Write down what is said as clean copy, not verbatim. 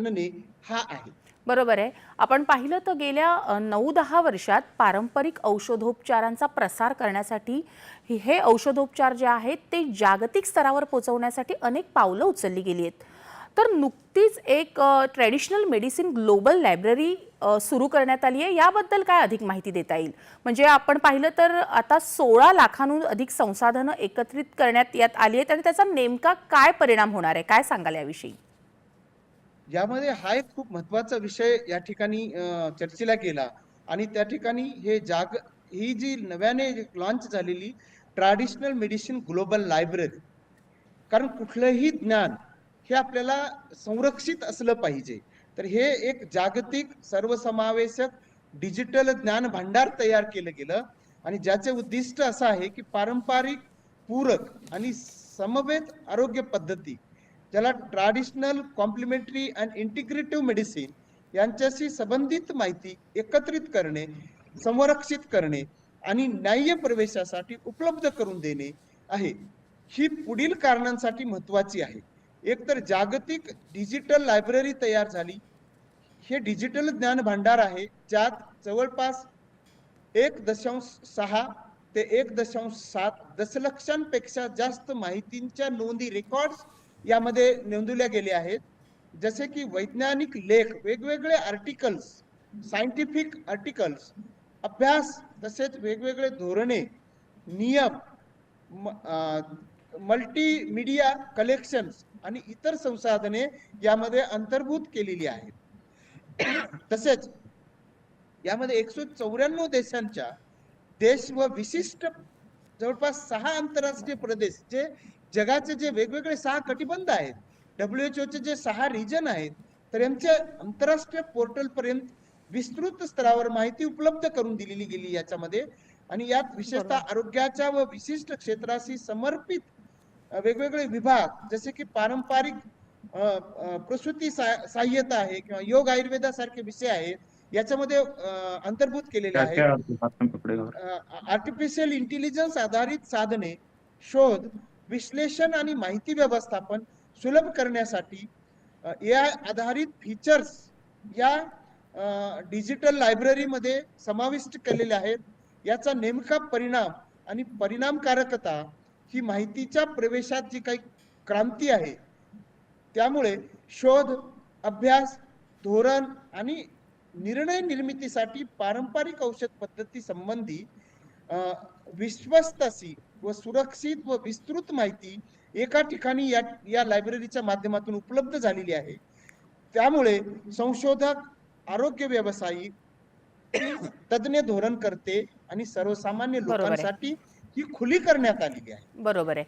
आणणे हा आहे. बरोबर आहे. आपण पाहिलं तर गेल्या 9-10 वर्षात पारंपरिक औषधोपचारांचा प्रसार करण्यासाठी हे औषधोपचार जे आहेत ते जागतिक स्तरावर पोहोचवण्यासाठी अनेक पावलं उचलली गेली आहेत. तर नुकतीच एक ट्रेडिशनल मेडिसिन ग्लोबल लायब्ररी सुरू करण्यात आली आहे. याबद्दल काय अधिक माहिती देता येईल? म्हणजे आपण पाहिलं तर आता 16 लाखांहून अधिक संसाधनं एकत्रित करण्यात आली आहेत आणि त्याचा नेमका काय परिणाम होणार आहे? काय सांगाल याविषयी? यामध्ये हा एक खूप महत्वाचा विषय या ठिकाणी चर्चेला गेला आणि त्या ठिकाणी ही जी नव्याने लॉन्च झालेली ट्रॅडिशनल मेडिसिन ग्लोबल लायब्ररी, कारण कुठलंही ज्ञान हे आपल्याला संरक्षित असलं पाहिजे. तर हे एक जागतिक सर्वसमावेशक डिजिटल ज्ञान भांडार तयार केलं गेलं आणि ज्याचे उद्दिष्ट असं आहे की पारंपरिक, पूरक आणि समवेत आरोग्य पद्धती, ज्याला traditional, complementary and integrative medicine यांच्याशी संबंधित माहिती एकत्रित करणे, संरक्षित करणे आणि न्याय्य प्रवेशासाठी उपलब्ध करून देणे आहे. ही पुढील कारणांसाठी महत्वाची आहे. एक तर जागतिक डिजिटल लायब्ररी तयार झाली. हे डिजिटल ज्ञान भांडार आहे ज्यात जवळपास 1.6 ते 1.7 दशलक्षांपेक्षा जास्त माहितींच्या नोंदी, रेकॉर्ड्स यामध्ये नोंदवल्या गेल्या आहेत. जसे की वैज्ञानिक लेख, वेगवेगळे आर्टिकल्स, सायंटिफिक आर्टिकल्स, अभ्यास, तसेच वेगवेगळे धोरणे, नियम, मल्टीमीडिया कलेक्शन्स आणि इतर संसाधने यामध्ये अंतर्भूत केलेली आहेत. तसेच यामध्ये 194 देशांच्या देश व विशिष्ट जवळपास 6 आंतरराष्ट्रीय प्रदेश, जे जगाचे जे वेगवेगळे 6 कटिबंध आहेत, WHO चे जे 6 रिजन आहेत, तर यांचे आंतरराष्ट्रीय पोर्टल पर्यंत विस्तृत स्तरावर माहिती उपलब्ध करून दिलेली गेली याच्यामध्ये. आणि यात विशेषतः बरोबर. आरोग्याच्या व विशिष्ट क्षेत्राशी समर्पित वेगवेगळे विभाग, जसे की पारंपरिक प्रसूती सहाय्यता आहे किंवा योग आयुर्वेदासारखे विषय आहेत, याच्यामध्ये अंतर्भूत केलेले क्या आहेत. क्या हाथ में पकड़ेगा। आर्टिफिशियल इंटेलिजन्स आधारित साधने, शोध, विश्लेषण आणि माहिती व्यवस्थापन सुलभ करण्यासाठी AI आधारित फीचर्स या डिजिटल लायब्ररीमध्ये समाविष्ट केलेले आहेत. याचा नेमका परिणाम आणि परिणामकारकता ही माहितीच्या प्रवेशात जी काही क्रांती आहे, त्यामुळे शोध, अभ्यास, धोरण आणि निर्णय निर्मितीसाठी पारंपरिक औषध पद्धती संबंधी विश्वस्त अशी व सुरक्षित व विस्तृत माहिती एका ठिकाणी या लायब्ररीच्या माध्यमातून उपलब्ध झालेली आहे. त्यामुळे संशोधक, आरोग्य व्यावसायिक, तज्ञ धोरणकर्ते आणि सर्वसामान्य बरोबर आहे. लोकांसाठी ही खुली करण्यात आलेली आहे. बरोबर आहे.